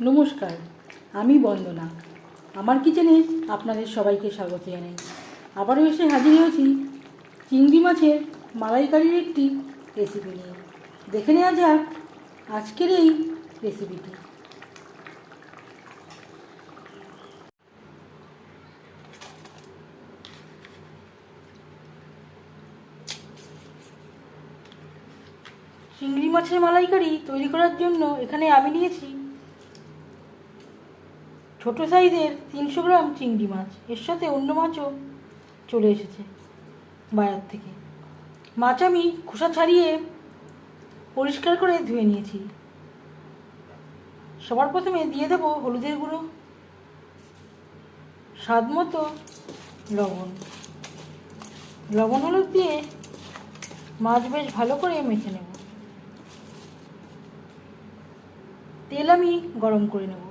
নমস্কার, আমি বন্দনা। আমার কিচেনে আপনাদের সবাইকে স্বাগত জানাই। আবারও এসে হাজির হয়েছি চিংড়ি মাছের মালাইকারির একটি রেসিপি নিয়ে। দেখে নেওয়া যাক আজকের এই রেসিপিটি। চিংড়ি মাছের মালাইকারি তৈরি করার জন্য এখানে আমি নিয়েছি ছোটো সাইজের 300 গ্রাম চিংড়ি মাছ। এর সাথে অন্য মাছও চলে এসেছে বাজার থেকে। মাছ আমি খোসা ছাড়িয়ে পরিষ্কার করে ধুয়ে নিয়েছি। সবার প্রথমে দিয়ে দেবো হলুদের গুঁড়ো, স্বাদ মতো লবণ হলুদ দিয়ে মাছ বেশ ভালো করে মেখে নেব। তেল আমি গরম করে নেব।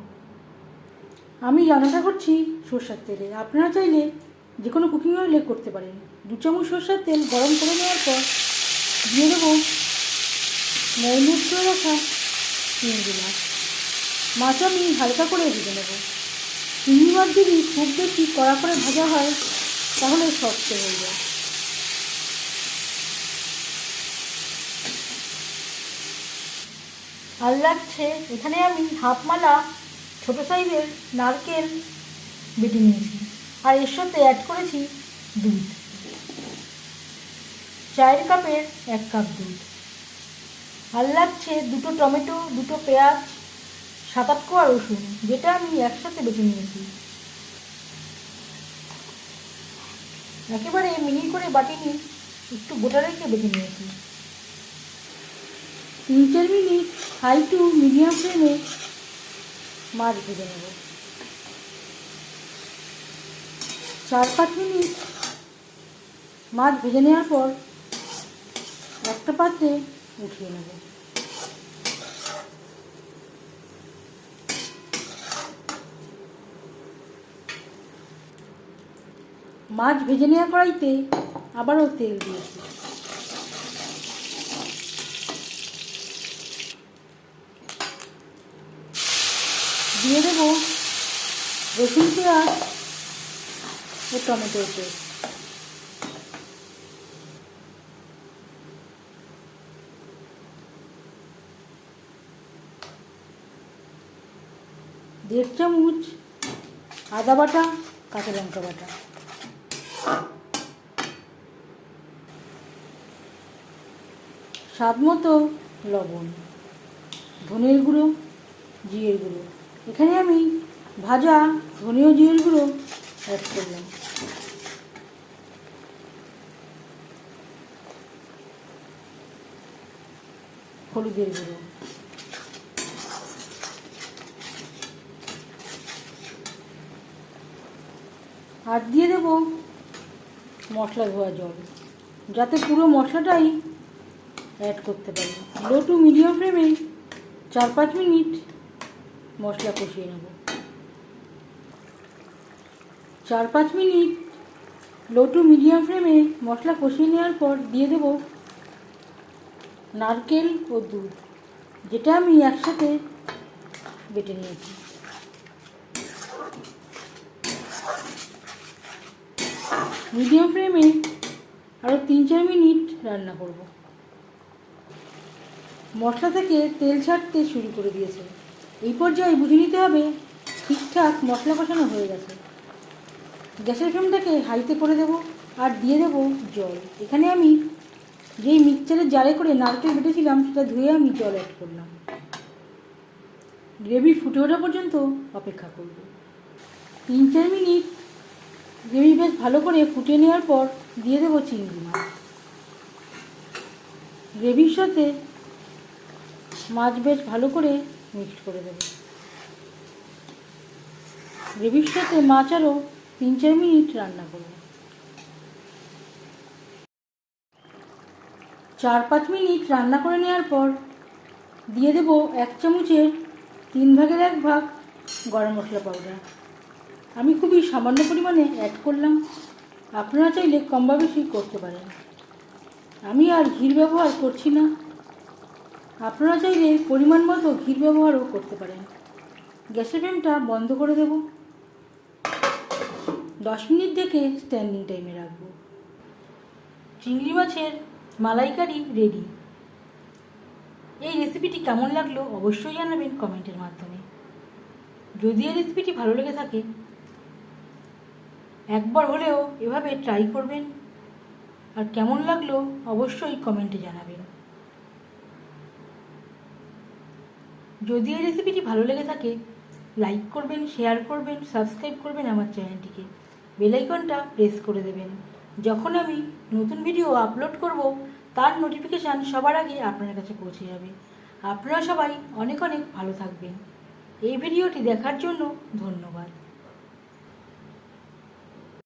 আমি রান্নাটা করছি সরষের তেলে, আপনারা চাইলে যে কোনো কুকিং অয়েলে করতে পারেন। 2 চামচ সরষের তেল গরম করে নেওয়ার পর দিয়ে দেবো ম্যারিনেট করে রাখা চিংড়ি মাছ। মাছ আমি হালকা করে ভেজে নেব। চিংড়ি মাছ যদি খুব বেশি কড়া করে ভাজা হয় তাহলে শক্ত হয়ে যায়। আর লাগছে এখানে আমি হাফ মালা ছোটো সাইজের নারকেল বেটে নিয়েছি, আর এর সাথে অ্যাড করেছি দুধ। 4 কাপের 1 কাপ দুধ। আর লাগছে 2 টমেটো, 2 পেঁয়াজ, 7-8 কোয়া রসুন, যেটা আমি একসাথে বেটে নিয়েছি। একেবারে মিহি করে বাটিনি, একটু গোটা রেখে বেটে নিয়েছি। 3-4 মিনিট হাই টু মিডিয়াম ফ্লেমে মাছ ভেজে নেব। 4-5 মিনিট মাছ ভেজে নেওয়ার পর একটা পাত্রে উঠিয়ে নেব। মাছ ভেজে নেওয়া কড়াইতে আবারও তেল দিয়েছি। দিয়ে দেব রসুন, পেঁয়াজ ও টমেটোর পেস্ট। দেড় চামচ আদা বাটা, কাঁচা লঙ্কা বাটা। স্বাদ মতো লবণ, ধনের গুঁড়ো, জিরের গুঁড়ো। এখানে আমি ভাজা ধনে ও জিরের গুঁড়ো অ্যাড করলাম। হলুদের গুঁড়ো, আর দিয়ে দেব মশলা ধোয়া জল, যাতে পুরো মশলাটাই অ্যাড করতে পারি। লো টু মিডিয়াম ফ্লেমে 4-5 মিনিট মশলা কষিয়ে নেব। 4-5 মিনিট লো টু মিডিয়াম ফ্লেমে মশলা কষিয়ে নেওয়ার পর দিয়ে দেব নারকেল ও দুধ, যেটা আমি একসাথে বেটে নিয়েছি। মিডিয়াম ফ্লেমে আরও 3-4 মিনিট রান্না করব। মশলা থেকে তেল ছাড়তে শুরু করে দিয়েছে। এই পর্যায়ে বুঝে নিতে হবে ঠিকঠাক মশলা কষানো হয়ে গেছে। গ্যাসের ফ্লেমটাকে হাইতে করে দেব আর দিয়ে দেব জল। এখানে আমি যেই মিক্সচারের জারে করে নারকেল বেটেছিলাম সেটা ধুয়ে আমি জল অ্যাড করলাম। গ্রেভি ফুটে ওঠা পর্যন্ত অপেক্ষা করব। 3-4 মিনিট গ্রেভি বেশ ভালো করে ফুটিয়ে নেওয়ার পর দিয়ে দেবো চিংড়ি মাছ। গ্রেভির সাথে মাছ বেশ ভালো করে মিক্সড করে দেব। গ্রেভির সাথে মাছ আরও 3-4 মিনিট রান্না করব। 4-5 মিনিট রান্না করে নেওয়ার পর দিয়ে দেব 1 চামচের 3 ভাগের 1 ভাগ গরম মশলা পাউডার। আমি খুবই সামান্য পরিমাণে অ্যাড করলাম, আপনারা চাইলে কম বা বেশি করতে পারেন। আমি আর ঘির ব্যবহার করছি না, আপনারা চাইলে পরিমাণ মতো ঘির ব্যবহারও করতে পারেন। গ্যাসের ফ্লেমটা বন্ধ করে দেব। 10 মিনিট ঢেকে স্ট্যান্ডিং টাইমে রাখবো। চিংড়ি মাছের মালাইকারি রেডি। এই রেসিপিটি কেমন লাগলো অবশ্যই জানাবেন কমেন্টের মাধ্যমে। যদি এই রেসিপিটি ভালো লেগে থাকে একবার হলেও এভাবে ট্রাই করবেন, আর কেমন লাগলো অবশ্যই কমেন্টে জানাবেন। যদি এই রেসিপিটি ভালো লেগে থাকে লাইক করবেন, শেয়ার করবেন, সাবস্ক্রাইব করবেন আমার চ্যানেলটিকে, বেল আইকনটা প্রেস করে দেবেন। যখন আমি নতুন ভিডিও আপলোড করব তার নোটিফিকেশান সবার আগে আপনার কাছে পৌঁছে যাবে। আপনারা সবাই অনেক অনেক ভালো থাকবেন। এই ভিডিওটি দেখার জন্য ধন্যবাদ।